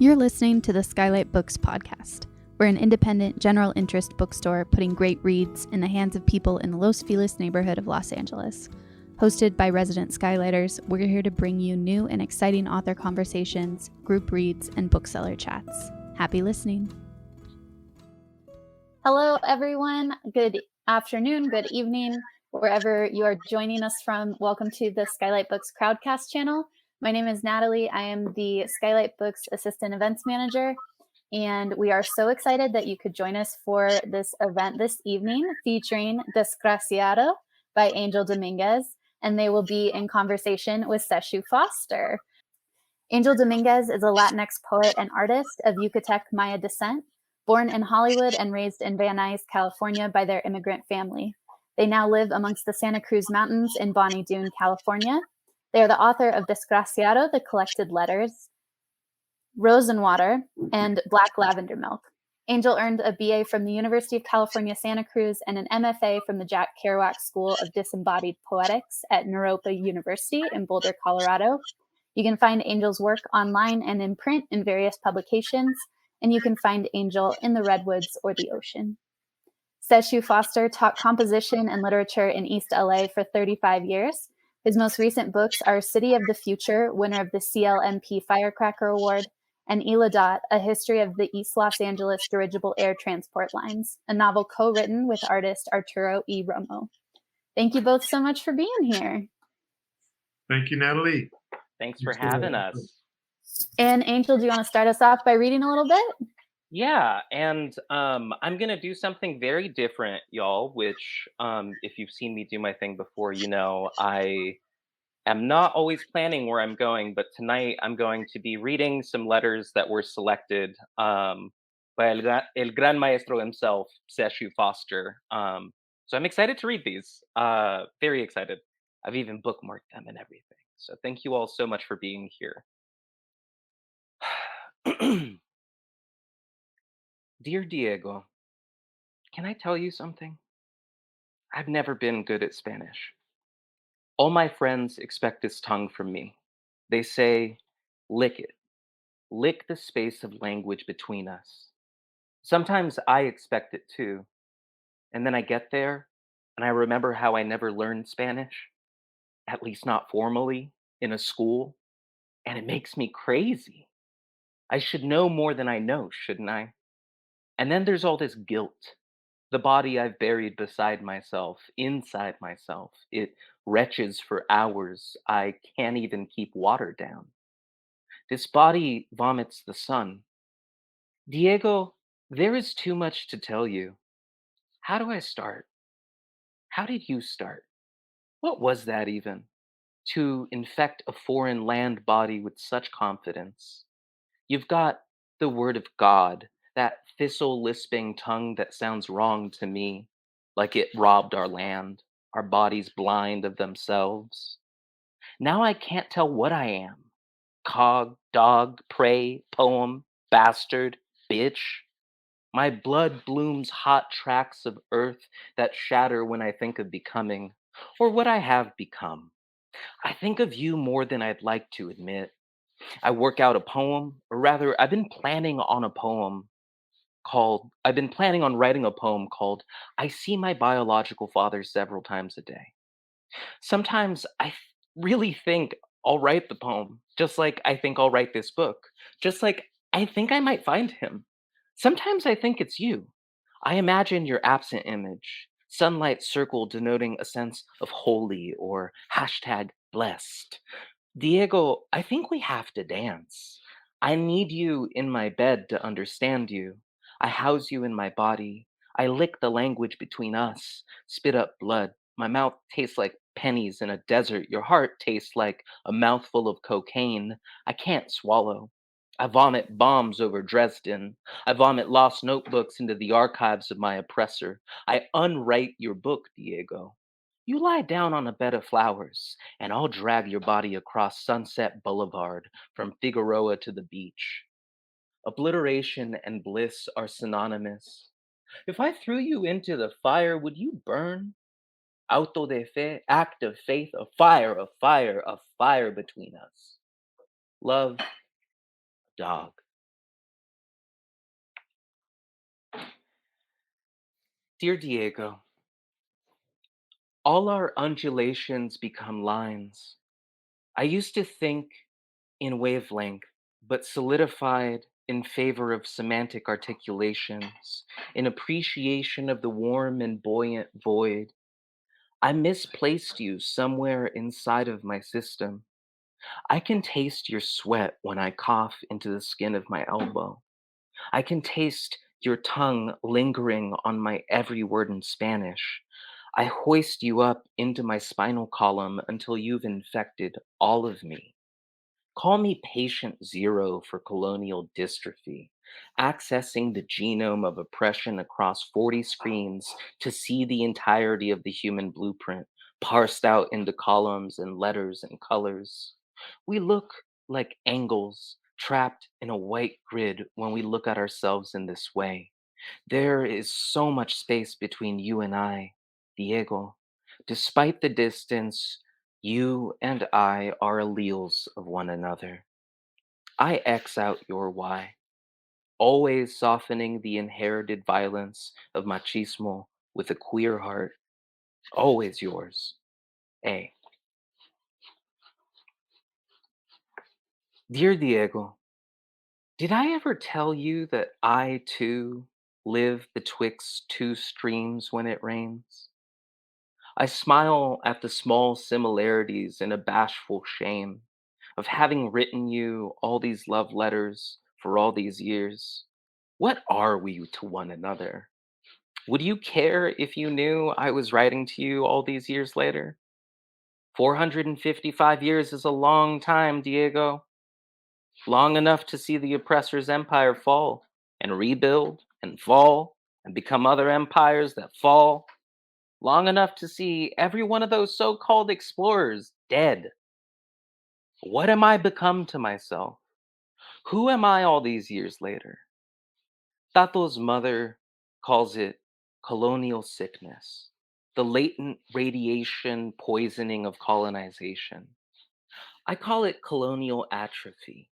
You're listening to the Skylight Books podcast. We're an independent, general interest bookstore putting great reads in the hands of people in the Los Feliz neighborhood of Los Angeles. Hosted by resident Skylighters, we're here to bring you new and exciting author conversations, group reads, and bookseller chats. Happy listening. Hello, everyone. Good afternoon, good evening, wherever you are joining us from. Welcome to the Skylight Books Crowdcast channel. My name is Natalie. I am the Skylight Books Assistant Events Manager, and we are so excited that you could join us for this event this evening featuring Desgraciado by Angel Dominguez, and they will be in conversation with Sesshu Foster. Angel Dominguez is a Latinx poet and artist of Yucatec Maya descent, born in Hollywood and raised in Van Nuys, California by their immigrant family. They now live amongst the Santa Cruz Mountains in Bonnie Doon, California. They are the author of Desgraciado, The Collected Letters, Rose and Water, and Black Lavender Milk. Angel earned a BA from the University of California, Santa Cruz, and an MFA from the Jack Kerouac School of Disembodied Poetics at Naropa University in Boulder, Colorado. You can find Angel's work online and in print in various publications, and you can find Angel in the redwoods or the ocean. Sesshu Foster taught composition and literature in East LA for 35 years. His most recent books are City of the Future, winner of the CLMP Firecracker Award, and Iladat, A History of the East Los Angeles Dirigible Air Transport Lines, a novel co-written with artist Arturo E. Romo. Thank you both so much for being here. Thank you, Natalie. Thanks for having us. And Angel, do you want to start us off by reading a little bit? Yeah, and I'm going to do something very different, y'all, which if you've seen me do my thing before, you know I am not always planning where I'm going, but tonight I'm going to be reading some letters that were selected by El Gran Maestro himself, Sesshu Foster. So I'm excited to read these. Very excited. I've even bookmarked them and everything. So thank you all so much for being here. Dear Diego, can I tell you something? I've never been good at Spanish. All my friends expect this tongue from me. They say, lick it. Lick the space of language between us. Sometimes I expect it too. And then I get there and I remember how I never learned Spanish, at least not formally, in a school, and it makes me crazy. I should know more than I know, shouldn't I? And then there's all this guilt. The body I've buried beside myself, inside myself. It retches for hours. I can't even keep water down. This body vomits the sun. Diego, there is too much to tell you. How do I start? How did you start? What was that even? To infect a foreign land body with such confidence. You've got the word of God, that thistle lisping tongue that sounds wrong to me, like it robbed our land, our bodies blind of themselves. Now I can't tell what I am. Cog, dog, prey, poem, bastard, bitch. My blood blooms hot tracks of earth that shatter when I think of becoming, or what I have become. I think of you more than I'd like to admit. I work out a poem, or rather, I've been planning on writing a poem called I See My Biological Father Several Times a Day. Sometimes really think I'll write the poem, just like I think I'll write this book, just like I think I might find him. Sometimes I think it's you. I imagine your absent image, sunlight circle denoting a sense of holy or hashtag blessed. Diego, I think we have to dance. I need you in my bed to understand you. I house you in my body. I lick the language between us, spit up blood. My mouth tastes like pennies in a desert. Your heart tastes like a mouthful of cocaine. I can't swallow. I vomit bombs over Dresden. I vomit lost notebooks into the archives of my oppressor. I unwrite your book, Diego. You lie down on a bed of flowers, and I'll drag your body across Sunset Boulevard from Figueroa to the beach. Obliteration and bliss are synonymous. If I threw you into the fire, would you burn? Auto de fe, act of faith, a fire, a fire, a fire between us. Love, dog. Dear Diego, all our undulations become lines. I used to think in wavelength, but solidified in favor of semantic articulations, in appreciation of the warm and buoyant void. I misplaced you somewhere inside of my system. I can taste your sweat when I cough into the skin of my elbow. I can taste your tongue lingering on my every word in Spanish. I hoist you up into my spinal column until you've infected all of me. Call me patient zero for colonial dystrophy, accessing the genome of oppression across 40 screens to see the entirety of the human blueprint, parsed out into columns and letters and colors. We look like angles trapped in a white grid when we look at ourselves in this way. There is so much space between you and I, Diego. Despite the distance, you and I are alleles of one another. I X out your Y, always softening the inherited violence of machismo with a queer heart. Always yours, A. Dear Diego, did I ever tell you that I too live betwixt two streams when it rains? I smile at the small similarities in a bashful shame of having written you all these love letters for all these years. What are we to one another? Would you care if you knew I was writing to you all these years later? 455 years is a long time, Diego. Long enough to see the oppressor's empire fall and rebuild and fall and become other empires that fall. Long enough to see every one of those so called explorers dead. What am I become to myself? Who am I all these years later? Tato's mother calls it colonial sickness, the latent radiation poisoning of colonization. I call it colonial atrophy.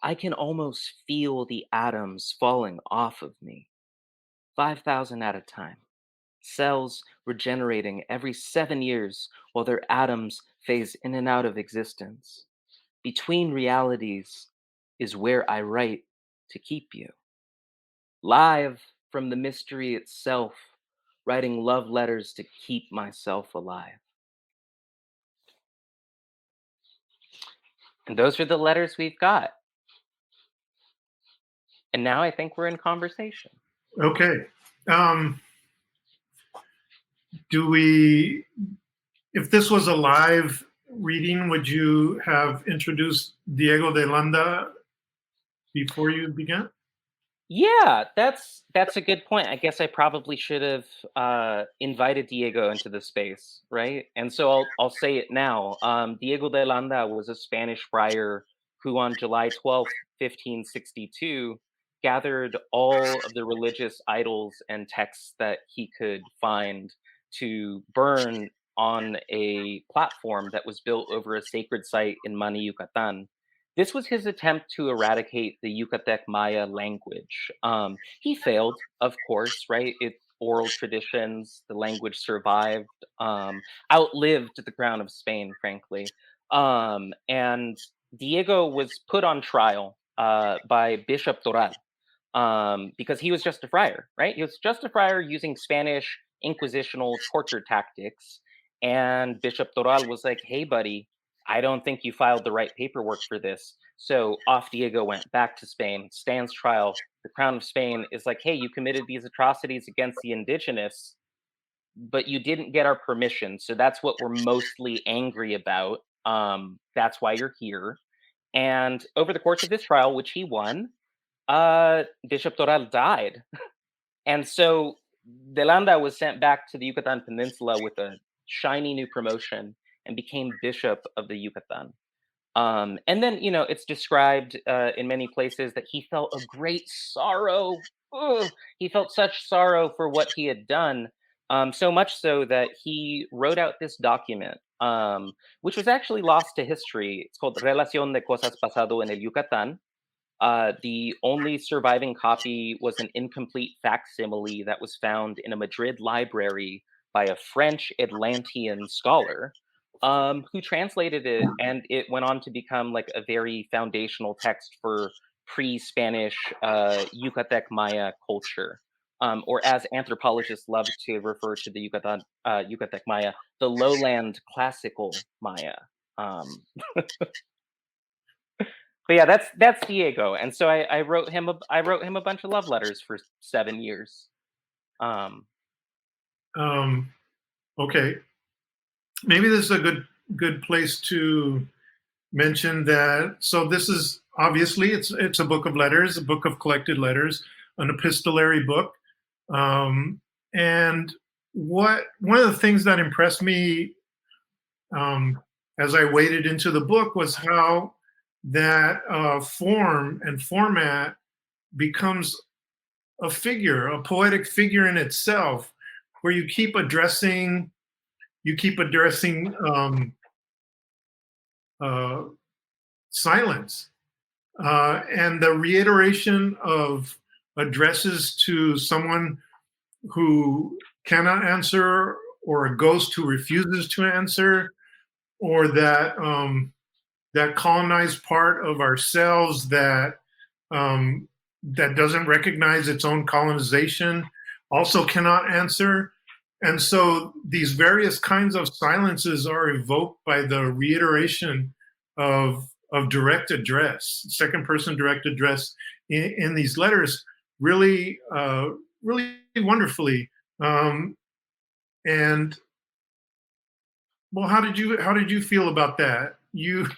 I can almost feel the atoms falling off of me, 5,000 at a time. Cells regenerating every 7 years while their atoms phase in and out of existence. Between realities is where I write to keep you. Live from the mystery itself, writing love letters to keep myself alive. And those are the letters we've got. And now I think we're in conversation. Okay. Um, do we, if this was a live reading, would you have introduced Diego de Landa before you began? Yeah, that's a good point. I guess I probably should have invited Diego into the space, right? And so I'll say it now. Diego de Landa was a Spanish friar who, on July 12th, 1562, gathered all of the religious idols and texts that he could find to burn on a platform that was built over a sacred site in Mani Yucatan. This was his attempt to eradicate the Yucatec Maya language. He failed, of course, right? Oral traditions, the language survived, outlived the crown of Spain, frankly. And Diego was put on trial by Bishop Toral because he was just a friar, right? He was just a friar using Spanish inquisitional torture tactics. And Bishop Toral was like, hey, buddy, I don't think you filed the right paperwork for this. So off Diego went back to Spain, stands trial. The Crown of Spain is like, hey, you committed these atrocities against the indigenous, but you didn't get our permission. So that's what we're mostly angry about. That's why you're here. And over the course of this trial, which he won, Bishop Toral died. And so De Landa was sent back to the Yucatan Peninsula with a shiny new promotion and became Bishop of the Yucatan. And then, it's described in many places that he felt a great sorrow. Ugh, he felt such sorrow for what he had done, so much so that he wrote out this document, which was actually lost to history. It's called Relación de Cosas Pasado en el Yucatán. The only surviving copy was an incomplete facsimile that was found in a Madrid library by a French Atlantean scholar who translated it, and it went on to become like a very foundational text for pre-Spanish Yucatec Maya culture. Or as anthropologists love to refer to the Yucatec Maya, the lowland classical Maya. Um, but yeah, that's Diego, and so I wrote him a bunch of love letters for 7 years. Um, Um, okay, maybe this is a good place to mention that. So this is obviously it's a book of letters, a book of collected letters, an epistolary book. Um, and one of the things that impressed me as I waded into the book was how that form and format becomes a figure, a poetic figure in itself, where you keep addressing uh, silence, and the reiteration of addresses to someone who cannot answer, or a ghost who refuses to answer, or that colonized part of ourselves that doesn't recognize its own colonization also cannot answer. And so these various kinds of silences are evoked by the reiteration of direct address, second person direct address in these letters, really, really wonderfully. And well, how did you feel about that? You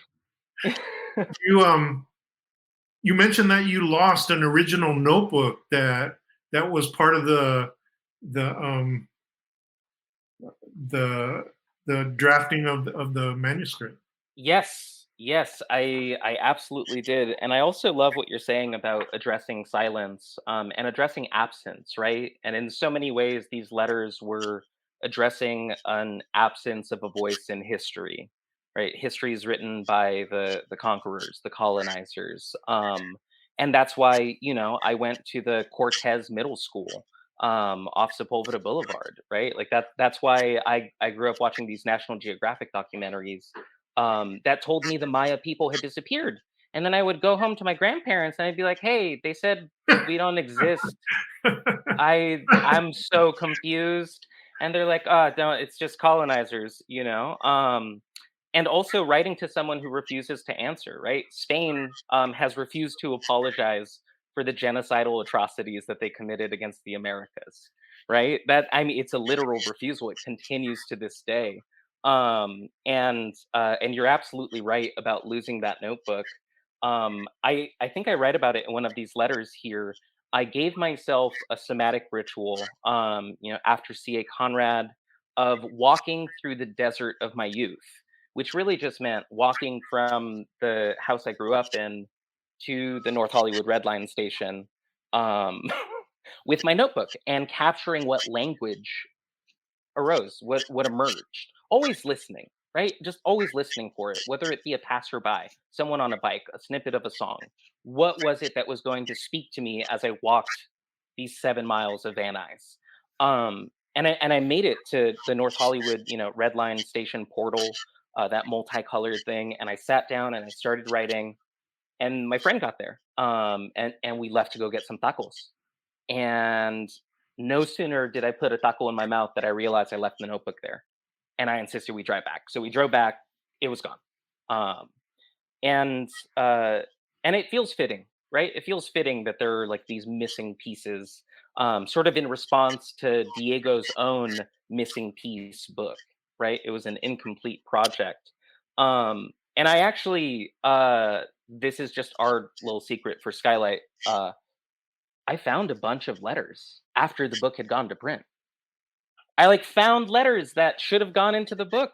you mentioned that you lost an original notebook that was part of the the the drafting of the manuscript. Yes, yes, I absolutely did, and I also love what you're saying about addressing silence, and addressing absence, right? And in so many ways, these letters were addressing an absence of a voice in history, right? History is written by the conquerors, the colonizers, and that's why I went to the Cortez Middle School off Sepulveda Boulevard, right? Like that's why I grew up watching these National Geographic documentaries that told me the Maya people had disappeared. And then I would go home to my grandparents and I'd be like, "Hey, they said we don't exist. I'm so confused." And they're like, "Oh, don't. It's just colonizers." And also writing to someone who refuses to answer. Right? Spain has refused to apologize for the genocidal atrocities that they committed against the Americas. Right? I mean, it's a literal refusal. It continues to this day. And you're absolutely right about losing that notebook. I think I write about it in one of these letters here. I gave myself a somatic ritual, after C.A. Conrad, of walking through the desert of my youth, which really just meant walking from the house I grew up in to the North Hollywood Red Line station, um, with my notebook and capturing what language arose, what emerged. Always listening, right? Just always listening for it, whether it be a passerby, someone on a bike, a snippet of a song. What was it that was going to speak to me as I walked these 7 miles of Van Nuys? And I made it to the North Hollywood, Red Line Station portal, that multicolored thing, and I sat down and I started writing. And my friend got there, and we left to go get some tacos. And no sooner did I put a taco in my mouth that I realized I left the notebook there, and I insisted we drive back. So we drove back. It was gone. Um, and uh, and it feels fitting, right? It feels fitting that there are like these missing pieces, sort of in response to Diego's own missing piece book, right? It was an incomplete project. And I actually, this is just our little secret for Skylight. I found a bunch of letters after the book had gone to print. I like found letters that should have gone into the book.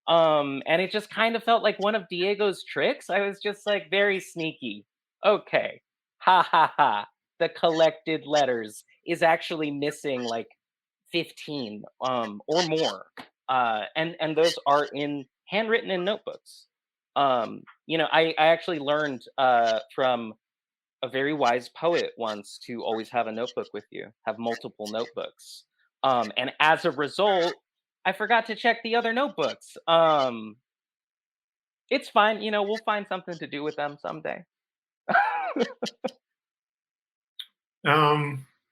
And it just kind of felt like one of Diego's tricks. I was just like very sneaky. Okay. Ha ha ha. The collected letters is actually missing like 15 or more. And those are in handwritten in notebooks. I actually learned from a very wise poet once to always have a notebook with you, have multiple notebooks. And as a result, I forgot to check the other notebooks. It's fine, we'll find something to do with them someday.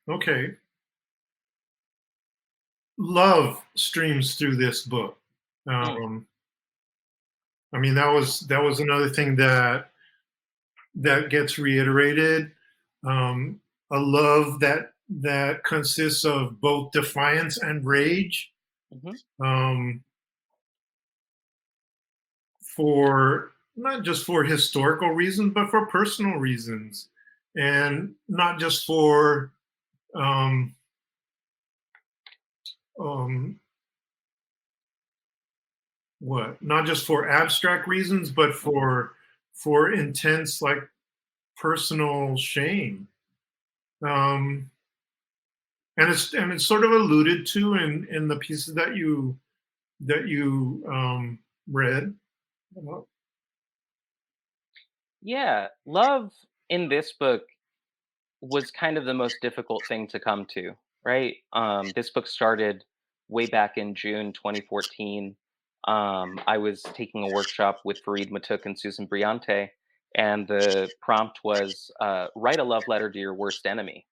Okay. Love streams through this book. Mm, Um, I mean, that was another thing that gets reiterated. Um, a love that consists of both defiance and rage, mhm. um, for not just for historical reasons, but for personal reasons, and not just for um, um, not just for abstract reasons, but Mhm. for intense, like, personal shame. Um, and it's sort of alluded to in the pieces that you read. Uh, Yeah, love in this book was kind of the most difficult thing to come to, right? This book started way back in June 2014. I was taking a workshop with Farid Matuk and Susan Briante, and the prompt was write a love letter to your worst enemy.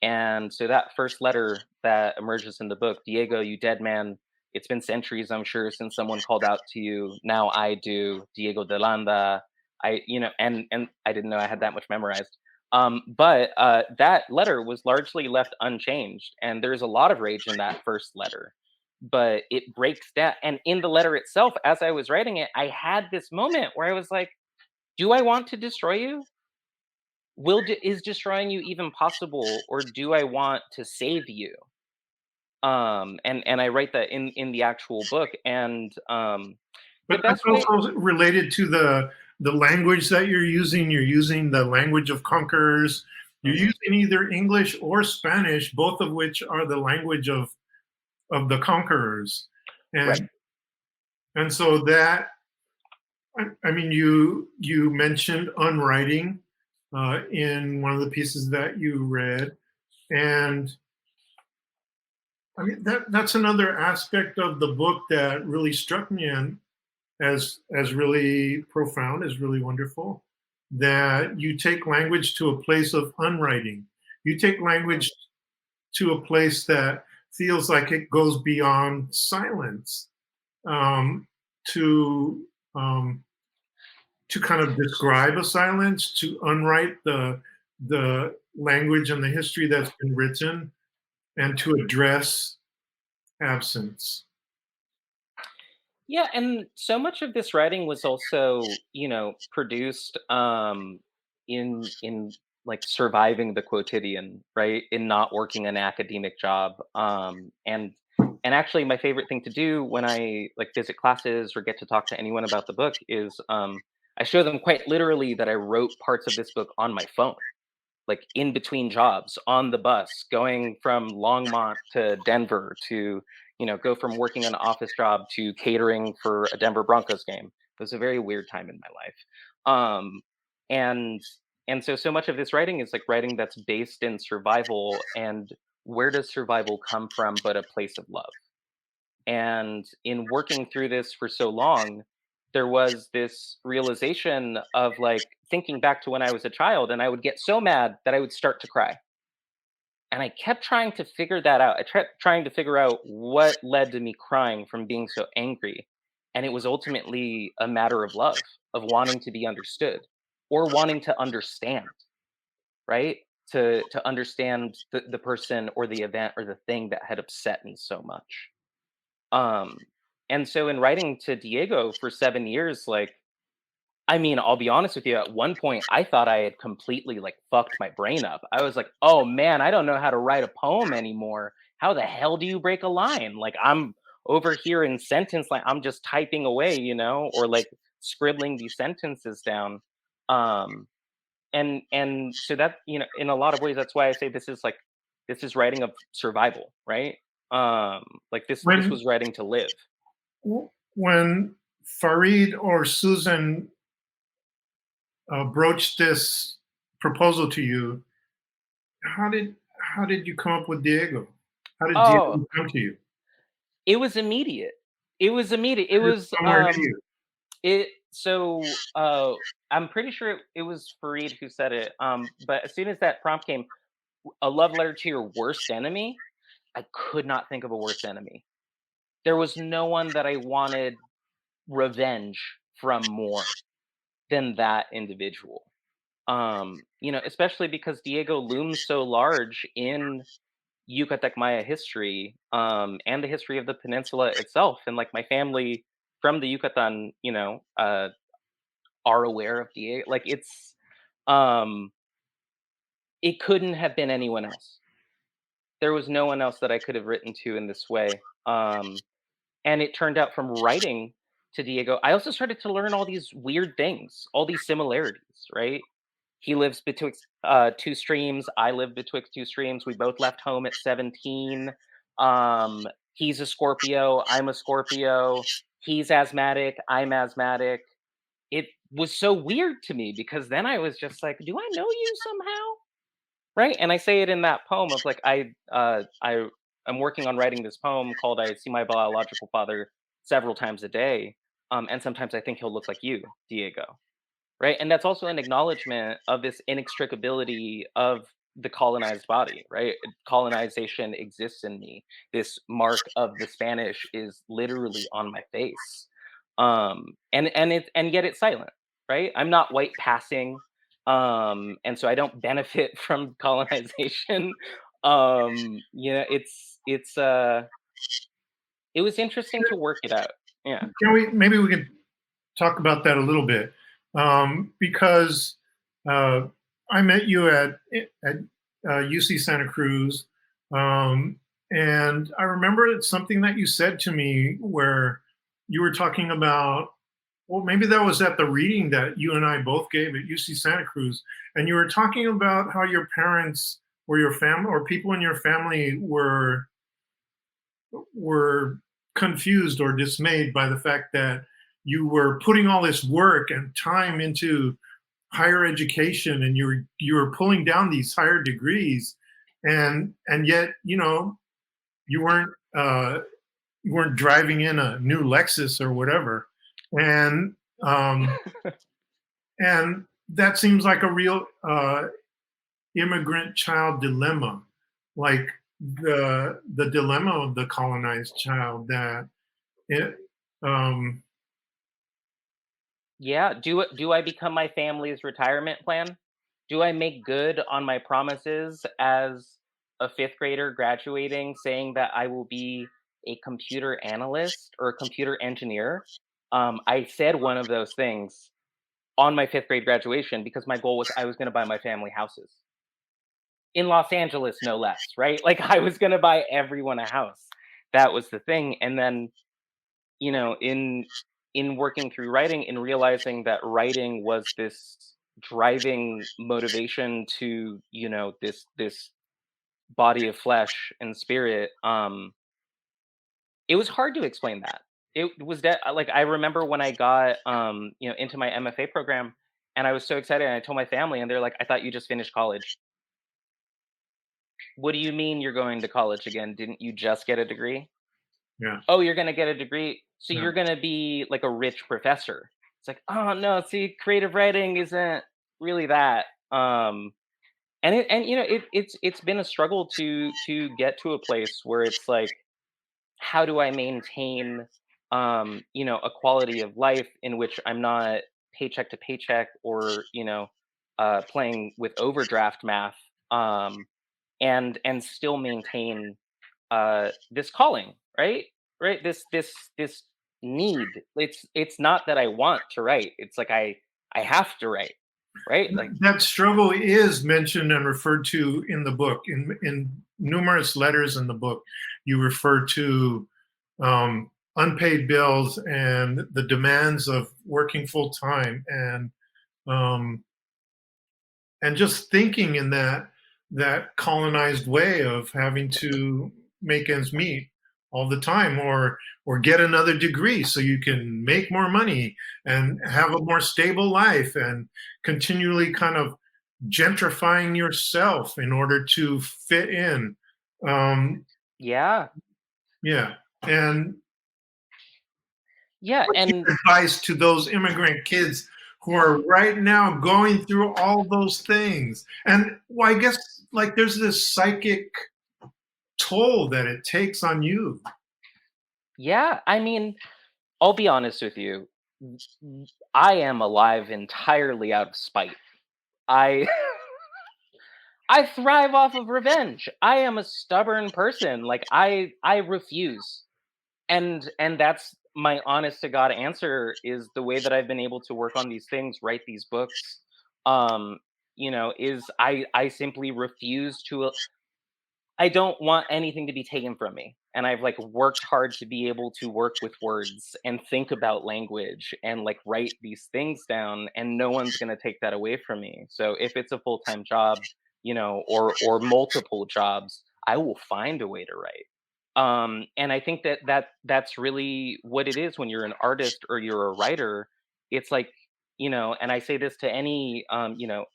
And so that first letter that emerges in the book, Diego, you dead man, it's been centuries, I'm sure, since someone called out to you. Now I do, Diego de Landa. And I didn't know I had that much memorized. But that letter was largely left unchanged, and there's a lot of rage in that first letter. But it breaks down, and in the letter itself, as I was writing it, I had this moment where I was like, "Do I want to destroy you? Is destroying you even possible, or do I want to save you?" And I write that in the actual book, and the but that's best way. also related to the language that you're using. You're using the language of conquerors. You're Mhm. using either English or Spanish, both of which are the language of the conquerors, Right. and so that I mean, you mentioned unwriting in one of the pieces that you read, and I mean that's another aspect of the book that really struck me and as really profound, as really wonderful. That you take language to a place of unwriting. You take Mm. language to a place that feels like it goes beyond silence, um, to um, to kind of describe a silence, to unwrite the language and the history that's been written, and to address absence. Yeah, and so much of this writing was also, produced in like surviving the quotidian, right? In not working an academic job. And actually my favorite thing to do when I like visit classes or get to talk to anyone about the book is I show them quite literally that I wrote parts of this book on my phone, like in between jobs on the bus going from Longmont to Denver to, go from working an office job to catering for a Denver Broncos game. It was a very weird time in my life. Um, and so much of this writing is like writing that's based in survival, and where does survival come from but a place of love? And in working through this for so long, there was this realization of like thinking back to when I was a child, and I would get so mad that I would start to cry. And I kept trying to figure that out. I kept trying to figure out what led to me crying from being so angry. And it was ultimately a matter of love, of wanting to be understood or wanting to understand, right? To understand the person or the event or the thing that had upset me so much. Um, and so in writing to Diego for 7 years, like, I mean, I'll be honest with you, at one point, I thought I had completely, like, fucked my brain up. I was like, "Oh, man, I don't know how to write a poem anymore. How the hell do you break a line?" Like, I'm over here in sentence, like, I'm just typing away, or, like, scribbling these sentences down. Um, and so that, in a lot of ways, that's why I say this is writing of survival, right? Like, this When was writing to live. when Farid or Susan broached this proposal to you, how did you come up with Diego? How did Oh, Diego come to you? it was immediate. It was immediate. It Did it was somewhere near you? it so I'm pretty sure it was Fareed who said it. But as soon as that prompt came, a love letter to your worst enemy, I could not think of a worse enemy. There was no one that I wanted revenge from more than that individual. Especially because Diego looms so large in Yucatec Maya history, and the history of the peninsula itself. And like my family from the Yucatan, are aware of Diego. Like um, it couldn't have been anyone else. There was no one else that I could have written to in this way. And it turned out from writing to Diego, I also started to learn all these weird things, all these similarities, right? He lives betwixt two streams. I live betwixt two streams. We both left home at 17. He's a Scorpio. I'm a Scorpio. He's asthmatic. I'm asthmatic. It was so weird to me because then I was just like, do I know you somehow? Right? And I say it in that poem of like I'm working on writing this poem called I See My Biological Father Several Times a Day. And sometimes I think he'll look like you, Diego. Right? And that's also an acknowledgement of this inextricability of the colonized body, right? Colonization exists in me. This mark of the Spanish is literally on my face. And yet it's silent, right? I'm not white passing. And so I don't benefit from colonization. It was interesting to work it out. Yeah. Maybe we can talk about that a little bit, because uh, I met you at UC Santa Cruz, and I remember it's something that you said to me where you were talking about. Well, maybe that was at the reading that you and I both gave at UC Santa Cruz, and you were talking about how your parents or your family or people in your family were confused or dismayed by the fact that you were putting all this work and time into higher education, and you were pulling down these higher degrees, and yet you weren't you weren't driving in a new Lexus or whatever, and um, and that seems like a real immigrant child dilemma, like the dilemma of the colonized child, that it um Yeah. Do I become my family's retirement plan? Do I make good on my promises as a fifth grader graduating, saying that I will be a computer analyst or a computer engineer? I said one of those things on my fifth grade graduation because my goal was I was going to buy my family houses in Los Angeles, no less, right? Like I was going to buy everyone a house. That was the thing. And then in working through writing and realizing that writing was this driving motivation to this body of flesh and spirit. It was hard to explain that. It was that like I remember when I got into my MFA program, and I was so excited, and I told my family, and they're like, I thought you just finished college. What do you mean you're going to college again? Didn't you just get a degree? yeah, Oh, you're gonna get a degree, so yeah. you're gonna be like a rich professor. It's like, oh no, see, creative writing isn't really that. It's been a struggle to get to a place where it's like, how do I maintain a quality of life in which I'm not paycheck to paycheck or playing with overdraft math, and still maintain this calling, right, this need. It's not that I want to write, it's like I have to write, right, like. That struggle is mentioned and referred to in the book, in numerous letters in the book. You refer to unpaid bills and the demands of working full time, um, and just thinking in that colonized way of having to make ends meet all the time, or get another degree so you can make more money and have a more stable life, and continually kind of gentrifying yourself in order to fit in. Yeah. Yeah. And Yeah. what's And your advice to those immigrant kids who are right now going through all those things? And well, I guess like there's this psychic toll that it takes on you. yeah, I mean, I'll be honest with you. I am alive entirely out of spite. I I thrive off of revenge. I am a stubborn person. Like I refuse. And that's my honest to God answer is the way that I've been able to work on these things, write these books. Um, is I simply refuse to I don't want anything to be taken from me. And I've like worked hard to be able to work with words and think about language and like write these things down and no one's going to take that away from me. So if it's a full-time job, or multiple jobs, I will find a way to write. And I think that's really what it is when you're an artist or you're a writer. It's like, and I say this to any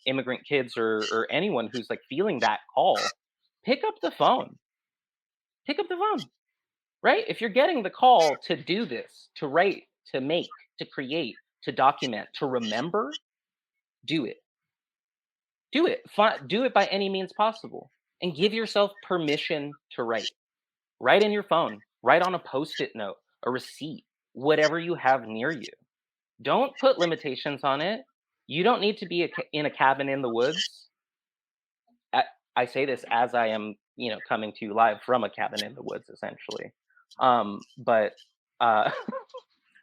immigrant kids or anyone who's like feeling that call, pick up the phone. Pick up the phone, right? If you're getting the call to do this, to write, to make, to create, to document, to remember, do it. Do it. Do it by any means possible. And give yourself permission to write. Write in your phone, write on a post it note, a receipt, whatever you have near you. Don't put limitations on it. You don't need to be in a cabin in the woods. I, I say this as I am, coming to you live from a cabin in the woods, essentially. But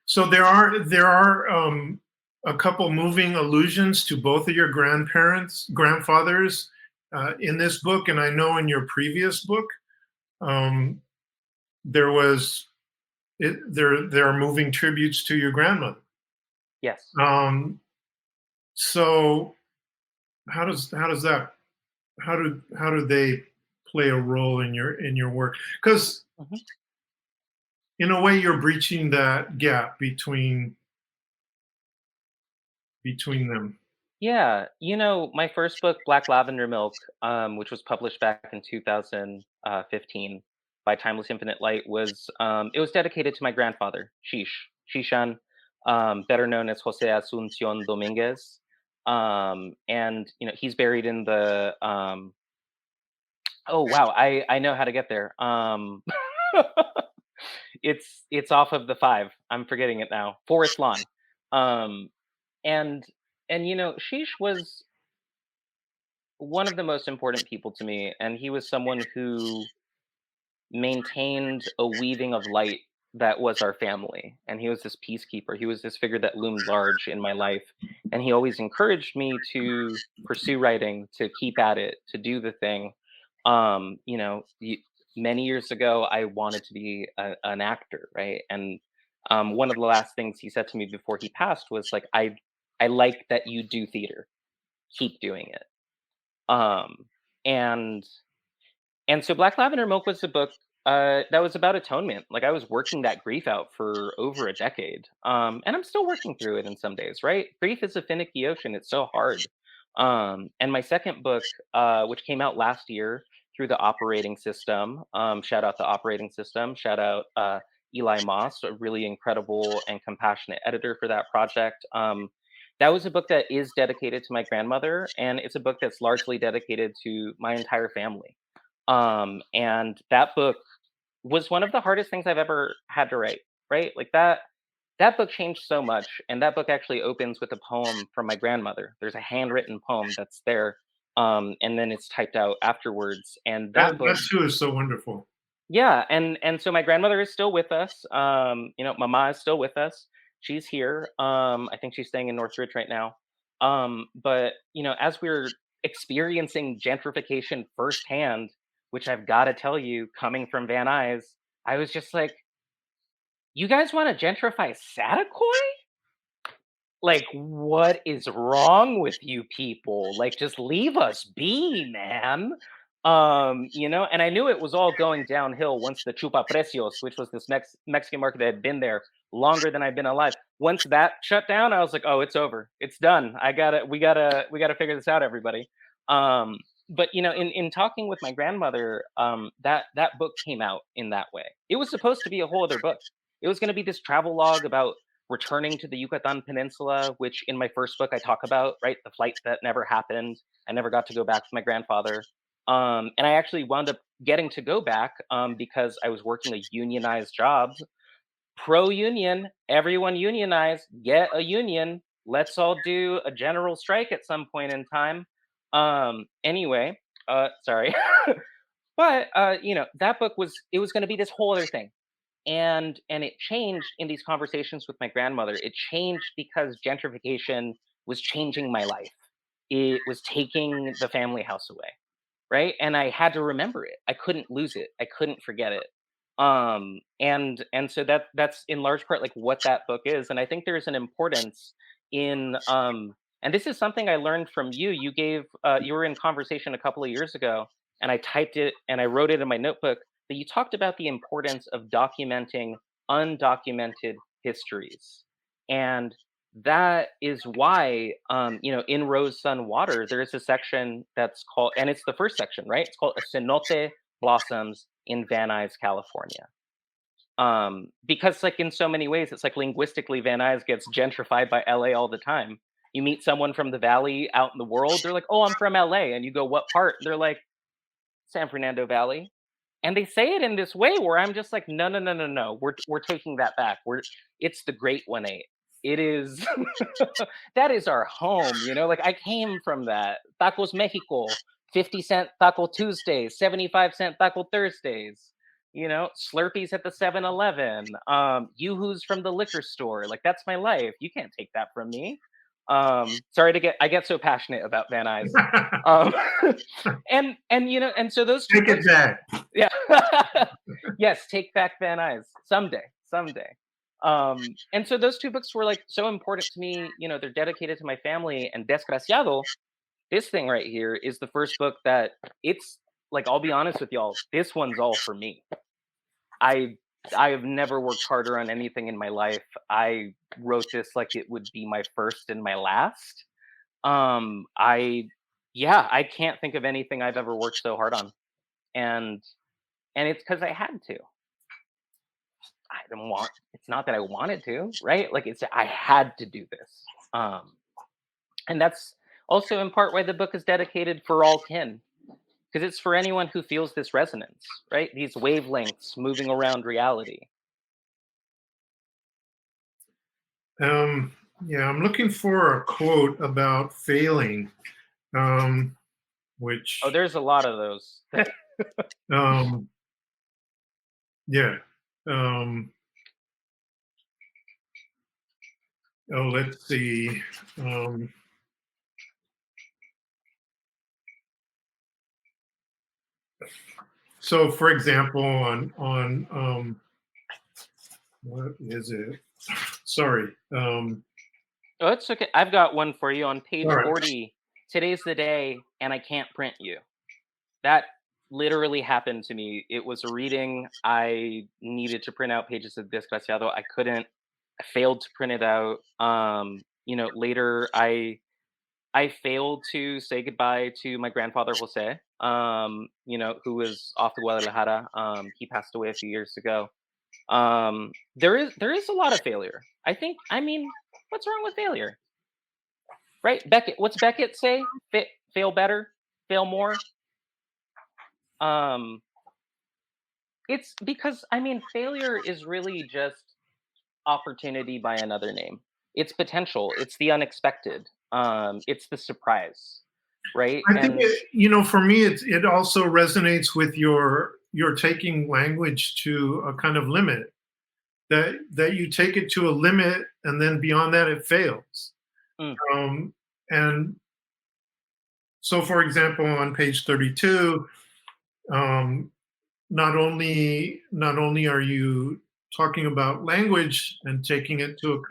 So there are a couple moving allusions to both of your grandfathers in this book, and I know in your previous book um, there was there are moving tributes to your grandmother. yes, Um, so how does that how do they play a role in your work? Because mhm. in a way you're breaching that gap between them. Yeah, my first book, Black Lavender Milk, which was published back in 2015 by Timeless Infinite Light, it was dedicated to my grandfather, Shishan, better known as Jose Asuncion Dominguez. And he's buried in the oh wow, I know how to get there. It's off of the 5. I'm forgetting it now. Forest Lawn. Um, and Sheesh was one of the most important people to me, and he was someone who maintained a weaving of light that was our family. And he was this peacekeeper. He was this figure that loomed large in my life. And he always encouraged me to pursue writing, to keep at it, to do the thing. Many years ago, I wanted to be an actor, right? And one of the last things he said to me before he passed was like, I like that you do theater. Keep doing it. Um, and so Black Lavender Milk was a book that was about atonement. Like I was working that grief out for over a decade. And I'm still working through it in some days, right? Grief is a finicky ocean. It's so hard. And my second book, which came out last year through the operating system, shout out the operating system, shout out Eli Moss, a really incredible and compassionate editor for that project. That was a book that is dedicated to my grandmother, and it's a book that's largely dedicated to my entire family. And that book was one of the hardest things I've ever had to write, right? Like that book changed so much. And that book actually opens with a poem from my grandmother. There's a handwritten poem that's there. And then it's typed out afterwards. And that book, That too is so wonderful. yeah, and so my grandmother is still with us. Mama is still with us. She's here. I think she's staying in Northridge right now. But as we're experiencing gentrification firsthand, which I've got to tell you, coming from Van Nuys, I was just like, "You guys want to gentrify Saticoy? Like, what is wrong with you people? Like, just leave us be, man." And I knew it was all going downhill once the Chupa Precios, which was this Mexican market that had been there longer than I've been alive, once that shut down, I was like, oh, it's over. It's done. We gotta figure this out, everybody. Um, but in talking with my grandmother, that book came out in that way. It was supposed to be a whole other book. It was going to be this travel log about returning to the Yucatan Peninsula, which in my first book I talk about, right? The flight that never happened. I never got to go back with my grandfather. And I actually wound up getting to go back because I was working a unionized job. Pro-union, everyone unionize, get a union. Let's all do a general strike at some point in time. Anyway, sorry. But that book was going to be this whole other thing. And it changed in these conversations with my grandmother. It changed because gentrification was changing my life. It was taking the family house away, right? And I had to remember it. I couldn't lose it. I couldn't forget it. And so that's in large part like what that book is. And I think there's an importance in and this is something I learned from you. You were in conversation a couple of years ago, and I typed it and I wrote it in my notebook, that you talked about the importance of documenting undocumented histories. And that is why in Rose Sun Water there is a section that's called, and it's the first section, right? It's called A Cenote Blossoms in Van Nuys, California. Because like in so many ways, it's like linguistically Van Nuys gets gentrified by LA all the time. You meet someone from the valley out in the world, they're like, oh, I'm from LA. And you go, what part? They're like, San Fernando Valley. And they say it in this way where I'm just like, no, no, no, no, no. We're taking that back. It's the Great 1-8. It is that is our home, like I came from that. Tacos Mexico, 50-cent Taco Tuesdays, 75-cent Taco Thursdays, Slurpees at the 7-Eleven, Yoo-Hoo's from the liquor store. Like that's my life. You can't take that from me. Sorry I get so passionate about Van Nuys. And so those two Take it back. Yeah. Yes, take back Van Nuys someday. And so those two books were like so important to me. They're dedicated to my family. And Desgraciado, this thing right here, is the first book that it's like, I'll be honest with y'all, this one's all for me. I have never worked harder on anything in my life. I wrote this like it would be my first and my last. I can't think of anything I've ever worked so hard on. And it's because I had to. It's not that I wanted to, right? Like I had to do this. And that's also in part why the book is dedicated for all kin, because it's for anyone who feels this resonance, right? These wavelengths moving around reality. Yeah, I'm looking for a quote about failing, which... Oh, there's a lot of those. Yeah. Let's see. So, for example, on what is it? Sorry. Oh, it's okay. I've got one for you on page All right. 40. Today's the day, and I can't print you. That literally happened to me. It was a reading. I needed to print out pages of Desgraciado. I couldn't. I failed to print it out. Later I failed to say goodbye to my grandfather Jose, who was off to Guadalajara. He passed away a few years ago. There is a lot of failure. I mean, what's wrong with failure? Right? Beckett, what's Beckett say? Fail better, fail more. It's because failure is really just opportunity by another name. It's potential. It's the unexpected. It's the surprise, right? I think for me, it also resonates with your taking language to a kind of limit. That you take it to a limit, and then beyond that, it fails. And so, for example, on page 32, not only are you talking about language and taking it to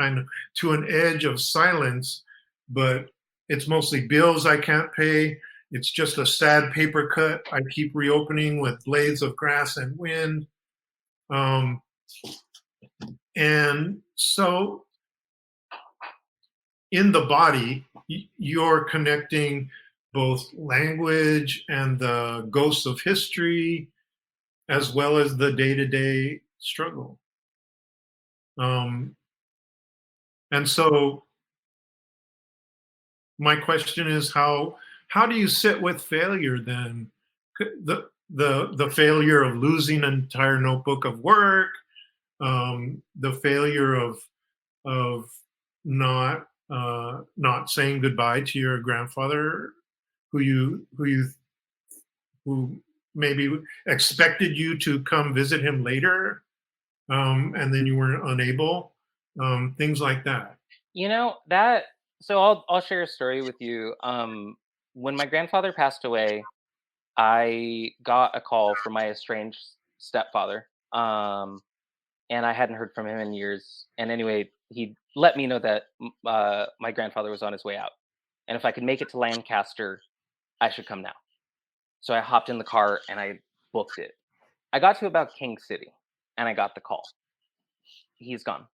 an edge of silence, but it's mostly bills I can't pay. It's just a sad paper cut I keep reopening with blades of grass and wind. And so in the body, you're connecting both language and the ghosts of history, as well as the day-to-day struggle. And so my question is, how do you sit with failure then? The failure of losing an entire notebook of work, the failure of not saying goodbye to your grandfather, who maybe expected you to come visit him later, and then you were unable, things like that. You know that. So I'll share a story with you. When my grandfather passed away, I got a call from my estranged stepfather. And I hadn't heard from him in years. And anyway, he let me know that my grandfather was on his way out, and if I could make it to Lancaster, I should come now. So I hopped in the car and I booked it. I got to about King City, and I got the call. He's gone,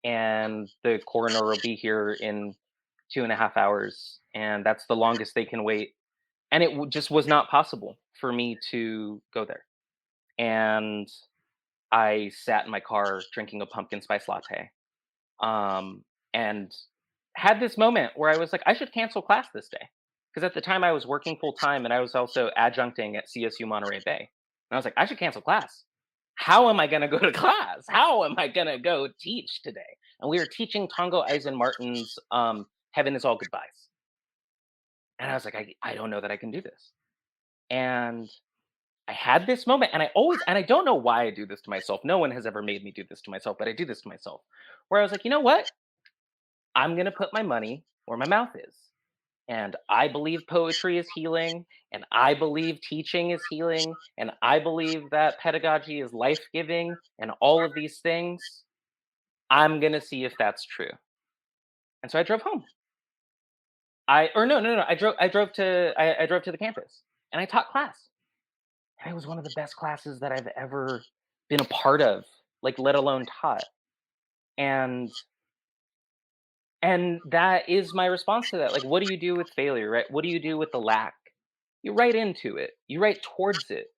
and the coroner will be here in 2.5 hours, and that's the longest they can wait. And it just was not possible for me to go there. And I sat in my car drinking a pumpkin spice latte, um, and had this moment where I was like, I should cancel class this day. Because at the time I was working full time and I was also adjuncting at CSU Monterey Bay. And I was like, I should cancel class. How am I going to go to class? How am I going to go teach today? And we were teaching Tongo Eisen Martin's Heaven is All Goodbyes. And I was like, I don't know that I can do this. And I had this moment, and I don't know why I do this to myself. No one has ever made me do this to myself, but I do this to myself. Where I was like, you know what? I'm going to put my money where my mouth is. And I believe poetry is healing, and I believe teaching is healing, and I believe that pedagogy is life giving, and all of these things. I'm going to see if that's true. And so I drove home. Or no. I drove to the campus, and I taught class. And it was one of the best classes that I've ever been a part of, like, let alone taught. And that is my response to that. Like, what do you do with failure, right? What do you do with the lack? You write into it. You write towards it.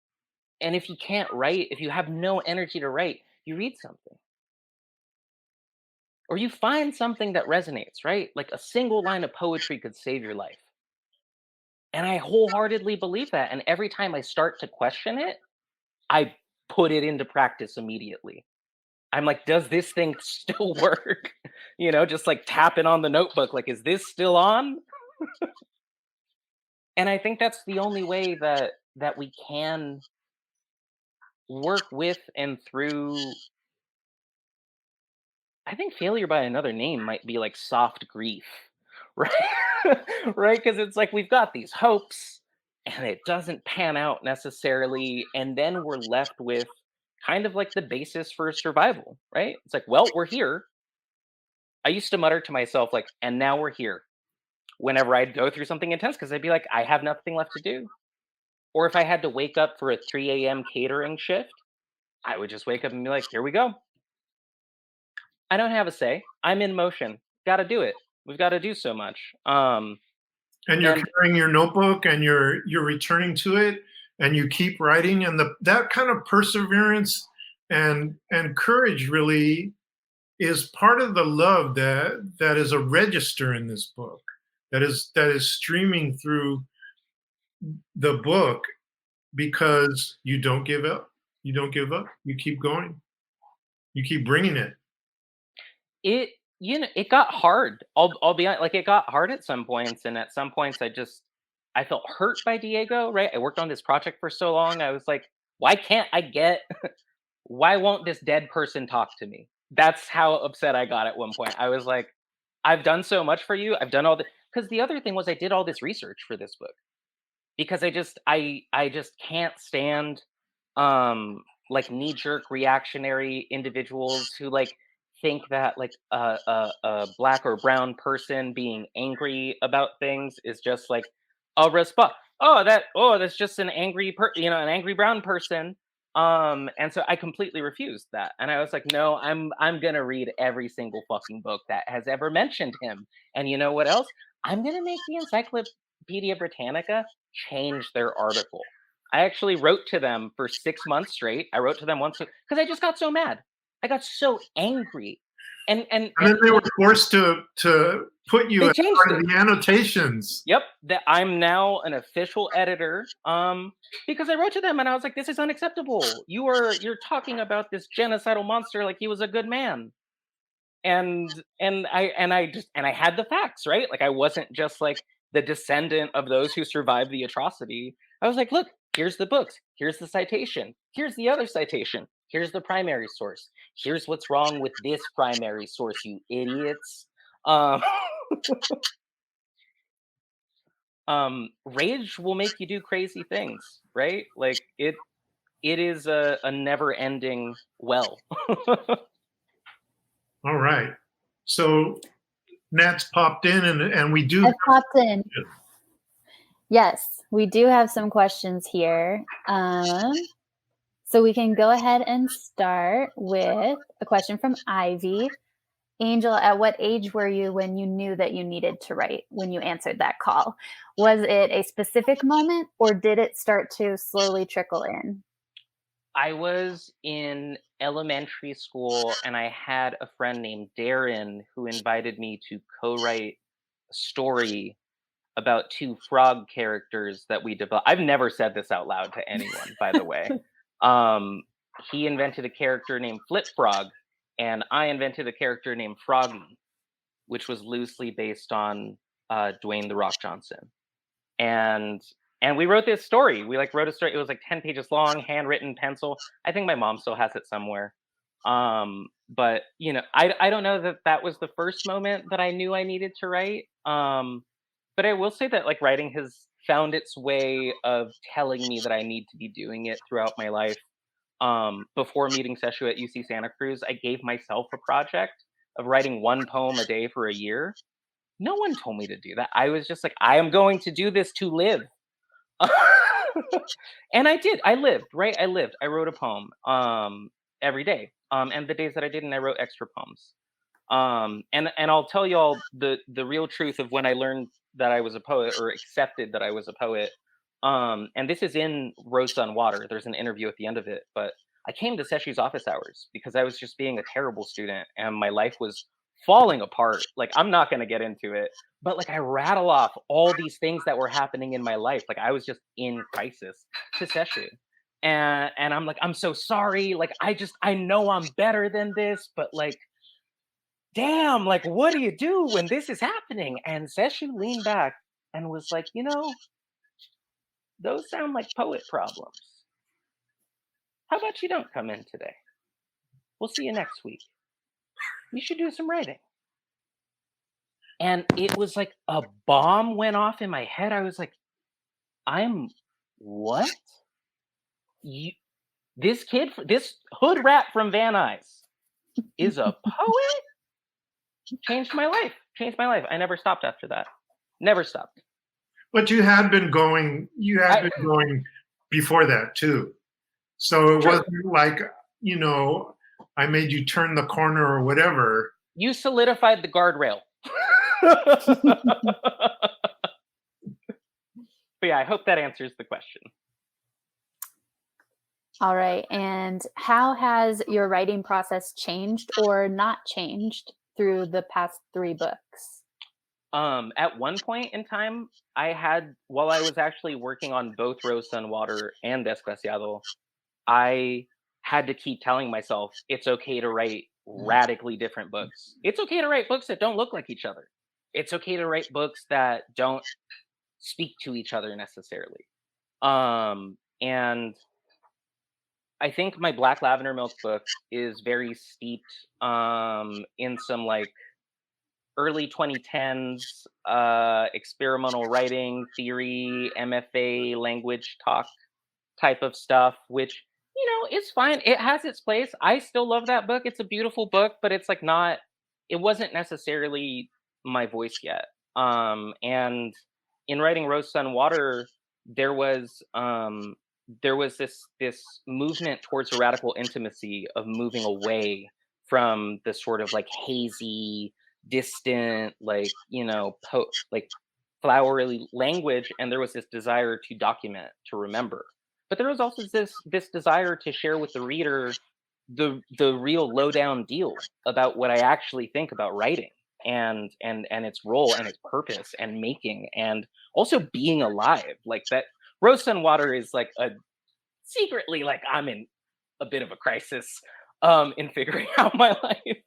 And if you can't write, if you have no energy to write, you read something. Or you find something that resonates, right? Like a single line of poetry could save your life. And I wholeheartedly believe that. And every time I start to question it, I put it into practice immediately. I'm like, does this thing still work? Just like tapping on the notebook, like, is this still on? And I think that's the only way that we can work with and through. I think failure by another name might be like soft grief, right? Right? Because it's like we've got these hopes and it doesn't pan out necessarily. And then we're left with kind of like the basis for survival, right? It's like, well, we're here. I used to mutter to myself, like, and now we're here whenever I'd go through something intense because I'd be like, I have nothing left to do. Or if I had to wake up for a 3 a.m. catering shift, I would just wake up and be like, here we go. I don't have a say. I'm in motion. Got to do it. We've got to do so much. And you're And carrying your notebook, and you're returning to it, and you keep writing, and that kind of perseverance and courage really is part of the love that is a register in this book, that is streaming through the book, because you don't give up. You don't give up. You keep going. You keep bringing it. it, it got hard. I'll be honest, like it got hard at some points, and at some points I felt hurt by Diego. Right, I worked on this project for so long. I was like, why can't I get? Why won't this dead person talk to me? That's how upset I got at one point. I was like, I've done so much for you. I've done all the because the other thing was I did all this research for this book because I just can't stand like knee jerk reactionary individuals who like think that like a black or brown person being angry about things is just like a response. That's just an angry an angry brown person. And so I completely refused that. And I was like, no, I'm gonna read every single fucking book that has ever mentioned him. And you know what else? I'm gonna make the Encyclopedia Britannica change their article. I actually wrote to them for 6 months straight. I wrote to them once because I just got so mad. I got so angry. And then they were Like, forced to put you they as changed part it. of the annotations. Yep, that I'm now an official editor. Because I wrote to them and I was like, "This is unacceptable. You're talking about this genocidal monster like he was a good man." And I had the facts, right? Like I wasn't just like the descendant of those who survived the atrocity. I was like, "Look, here's the books. Here's the citation. Here's the other citation. Here's the primary source. Here's what's wrong with this primary source, you idiots." Um, rage will make you do crazy things, right? Like it is a never ending well. All right. So Nat's popped in, and we do. I've popped in. Yes, we do have some questions here. So we can go ahead and start with a question from Ivy. Angel, at what age were you when you knew that you needed to write, when you answered that call? Was it a specific moment or did it start to slowly trickle in? I was in elementary school and I had a friend named Darren who invited me to co-write a story about two frog characters that we developed. I've never said this out loud to anyone, by the way. Um, he invented a character named Flip Frog, and I invented a character named Froggy, which was loosely based on Dwayne the Rock Johnson. And we wrote this story. We like wrote a story. It was like 10 pages long, handwritten, pencil. I think my mom still has it somewhere. But you know, I don't know that that was the first moment that I knew I needed to write. But I will say that like writing has found its way of telling me that I need to be doing it throughout my life. Before meeting Sesshu at UC Santa Cruz, I gave myself a project of writing one poem a day for a year. No one told me to do that. I was just like, I am going to do this to live. And I did. I lived, right? I lived. I wrote a poem every day. And the days that I didn't, I wrote extra poems. And I'll tell y'all the real truth of when I learned that I was a poet or accepted that I was a poet. And this is in Rose on Water. There's an interview at the end of it, but I came to Seshi's office hours because I was just being a terrible student and my life was falling apart. Like I'm not going to get into it, but like I rattle off all these things that were happening in my life. Like I was just in crisis to Seshu. And I'm like, I'm so sorry. Like I know I'm better than this, but like damn, like what do you do when this is happening? And Seshu leaned back and was like, you know, those sound like poet problems. How about you don't come in today? We'll see you next week. You should do some writing. And it was like a bomb went off in my head. I was like, I'm what? You, this kid, this hood rat from Van Nuys is a poet? Changed my life. Changed my life. I never stopped after that. Never stopped. But you had been going. You had been going before that too. So it wasn't like, I made you turn the corner or whatever. You solidified the guardrail. But yeah, I hope that answers the question. All right. And how has your writing process changed or not changed through the past 3 books? At one point in time, while I was actually working on both Rose, Sun, Water and Desgraciado, I had to keep telling myself it's okay to write radically different books. It's okay to write books that don't look like each other. It's okay to write books that don't speak to each other necessarily. And I think my Black Lavender Milk book is very steeped in some like early 2010s experimental writing theory, MFA language talk type of stuff, which is fine. It has its place. I still love that book. It's a beautiful book, but it's like not. It wasn't necessarily my voice yet. And in writing Rose, Sun, Water, there was there was this movement towards a radical intimacy of moving away from the sort of like hazy, distant, like like flowery language, and there was this desire to document, to remember. But there was also this desire to share with the reader the real lowdown deal about what I actually think about writing and its role and its purpose and making and also being alive. Like that Rose Sun Water is like a secretly like I'm in a bit of a crisis in figuring out my life.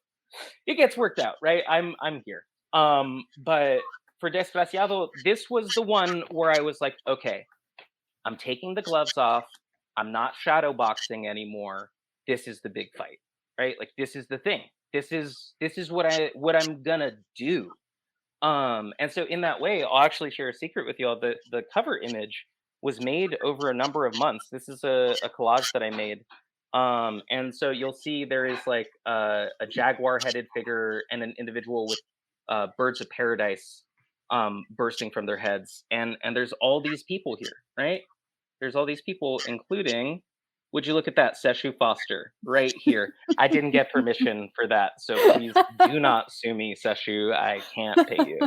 It gets worked out, right? I'm here. But for Desgraciado, this was the one where I was like, okay, I'm taking the gloves off. I'm not shadow boxing anymore. This is the big fight, right? Like this is the thing. This is what I'm gonna do. And so in that way, I'll actually share a secret with you all. The cover image was made over a number of months. This is a collage that I made. And so you'll see there is like a jaguar-headed figure and an individual with birds of paradise bursting from their heads. And there's all these people here, right? There's all these people, including, would you look at that, Sesshu Foster, right here. I didn't get permission for that, so please do not sue me, Sesshu. I can't pay you.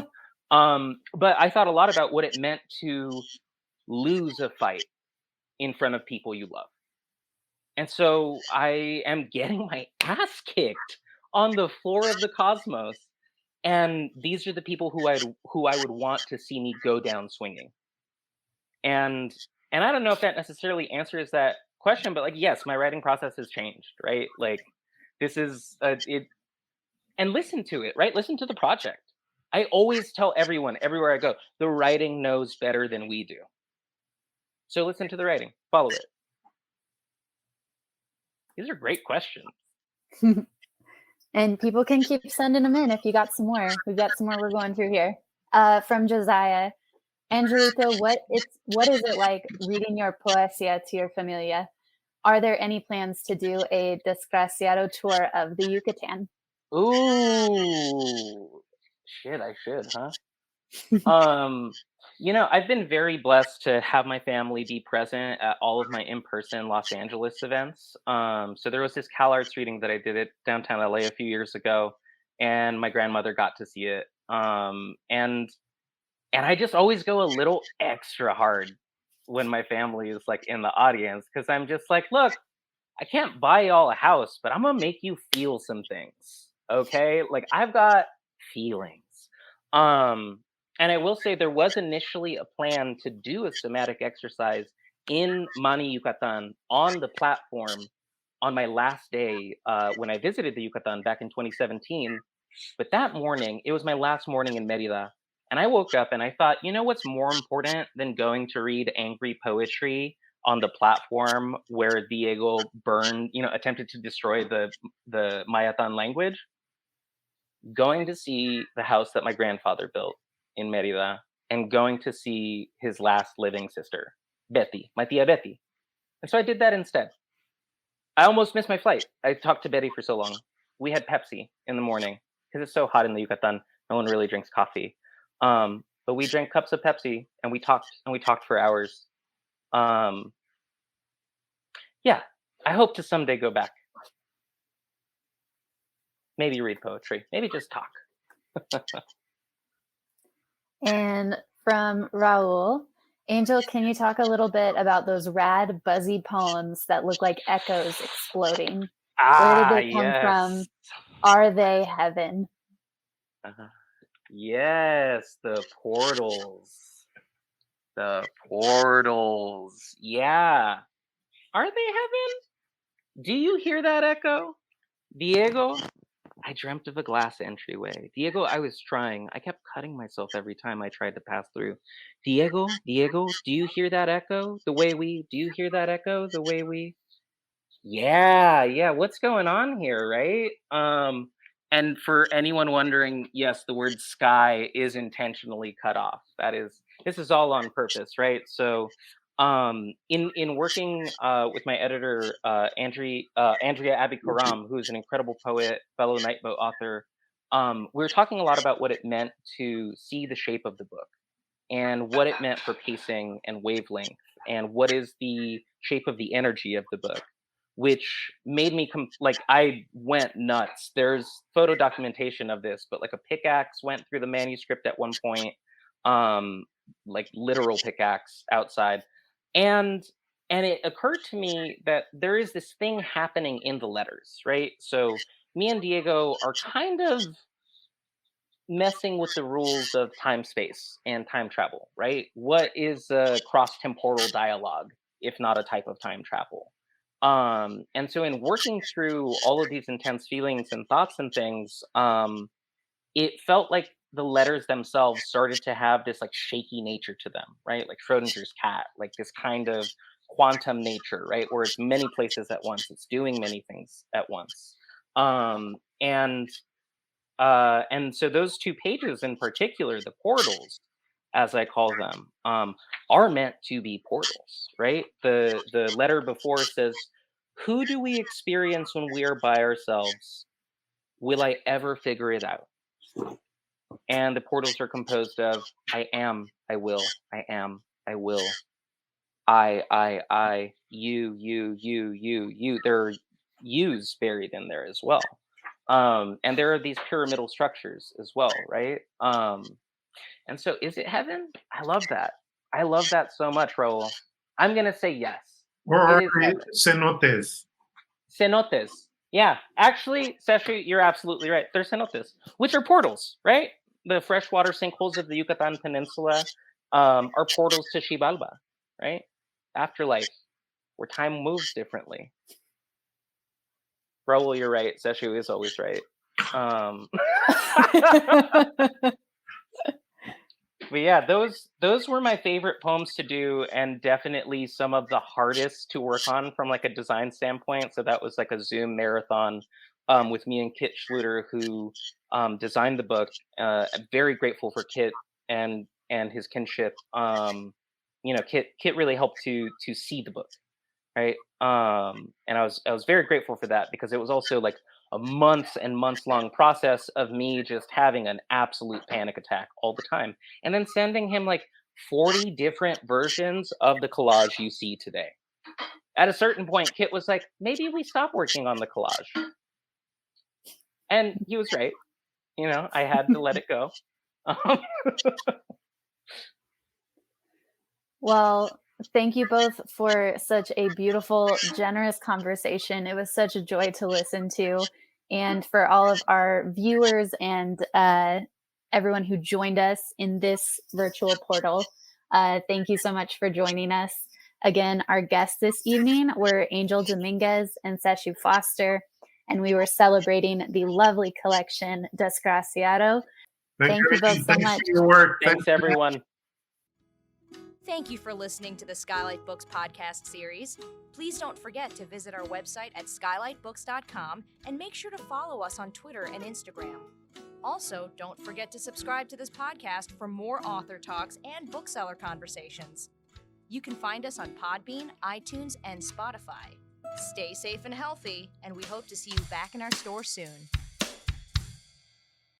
But I thought a lot about what it meant to lose a fight in front of people you love. And so I am getting my ass kicked on the floor of the cosmos. And these are the people who I would want to see me go down swinging. And I don't know if that necessarily answers that question, but like yes, my writing process has changed, right? Like this is it and listen to it, right? Listen to the project. I always tell everyone everywhere I go, the writing knows better than we do. So listen to the writing, follow it. These are great questions. And people can keep sending them in if you got some more. We've got some more we're going through here. From Josiah. Angelito, what is it like reading your poesia to your familia? Are there any plans to do a Desgraciado tour of the Yucatan? Ooh, shit, I should, huh? I've been very blessed to have my family be present at all of my in-person Los Angeles events. So there was this Cal Arts reading that I did at downtown LA a few years ago, and my grandmother got to see it. And I just always go a little extra hard when my family is like in the audience because I'm just like, look, I can't buy y'all a house, but I'm gonna make you feel some things. Okay. Like I've got feelings. Um, and I will say there was initially a plan to do a somatic exercise in Mani Yucatan on the platform on my last day when I visited the Yucatan back in 2017. But that morning, it was my last morning in Merida. And I woke up and I thought, you know what's more important than going to read angry poetry on the platform where Diego burned, attempted to destroy the Mayatan language? Going to see the house that my grandfather built in Merida and going to see his last living sister, Betty, my tia Betty. And so I did that instead. I almost missed my flight. I talked to Betty for so long. We had Pepsi in the morning because it's so hot in the Yucatan. No one really drinks coffee. But we drank cups of Pepsi and we talked for hours. Yeah, I hope to someday go back. Maybe read poetry. Maybe just talk. And from Raul, Angel, can you talk a little bit about those rad, buzzy poems that look like echoes exploding? Where did they come from? Are they heaven? Yes, the portals. The portals. Yeah. Are they heaven? Do you hear that echo? Diego, I dreamt of a glass entryway. Diego, I was trying. I kept cutting myself every time I tried to pass through. Diego, do you hear that echo? Do you hear that echo? The way we Yeah, what's going on here, right? And for anyone wondering, yes, the word sky is intentionally cut off. This is all on purpose, right? So in working with my editor Andrea Abby Karam, who's an incredible poet, fellow Nightboat author, we were talking a lot about what it meant to see the shape of the book and what it meant for pacing and wavelength and what is the shape of the energy of the book, which made me I went nuts. There's photo documentation of this, but like a pickaxe went through the manuscript at one point, like literal pickaxe outside, and it occurred to me that there is this thing happening in the letters, right? So me and Diego are kind of messing with the rules of time space and time travel, right? What is a cross temporal dialogue if not a type of time travel? And so in working through all of these intense feelings and thoughts and things, it felt like the letters themselves started to have this like shaky nature to them, right? Like Schrodinger's cat, like this kind of quantum nature, right? Where it's many places at once, it's doing many things at once. Um, and and so those two pages in particular, the portals, as I call them, are meant to be portals, right? The letter before says, "Who do we experience when we are by ourselves? Will I ever figure it out?" And the portals are composed of I am, I will, I am, I will, I, you. There are yous buried in there as well. And there are these pyramidal structures as well, right? And so is it heaven? I love that. I love that so much, Raul. I'm gonna say yes. Or It are is they heaven. cenotes? Cenotes. Yeah, actually, Sesshu, you're absolutely right. They're cenotes, which are portals, right? The freshwater sinkholes of the Yucatan Peninsula are portals to Xibalba, right? Afterlife, where time moves differently. Raul, you're right. Sesshu is always right. Um, but yeah, those were my favorite poems to do, and definitely some of the hardest to work on from like a design standpoint. So that was like a Zoom marathon with me and Kit Schluter, who designed the book. I'm very grateful for Kit and his kinship. Kit really helped to see the book, right? And I was very grateful for that because it was also like a months and months long process of me just having an absolute panic attack all the time, and then sending him like 40 different versions of the collage you see today. At a certain point, Kit was like, "Maybe we stop working on the collage," and he was right. I had to let it go. Um, Well, thank you both for such a beautiful, generous conversation. It was such a joy to listen to. And for all of our viewers and everyone who joined us in this virtual portal, thank you so much for joining us. Again, our guests this evening were Angel Dominguez and Sesshu Foster, and we were celebrating the lovely collection Desgraciado. Thank you both so Thanks much. for your work. Thanks, everyone. Thank you for listening to the Skylight Books podcast series. Please don't forget to visit our website at skylightbooks.com and make sure to follow us on Twitter and Instagram. Also, don't forget to subscribe to this podcast for more author talks and bookseller conversations. You can find us on Podbean, iTunes, and Spotify. Stay safe and healthy, and we hope to see you back in our store soon.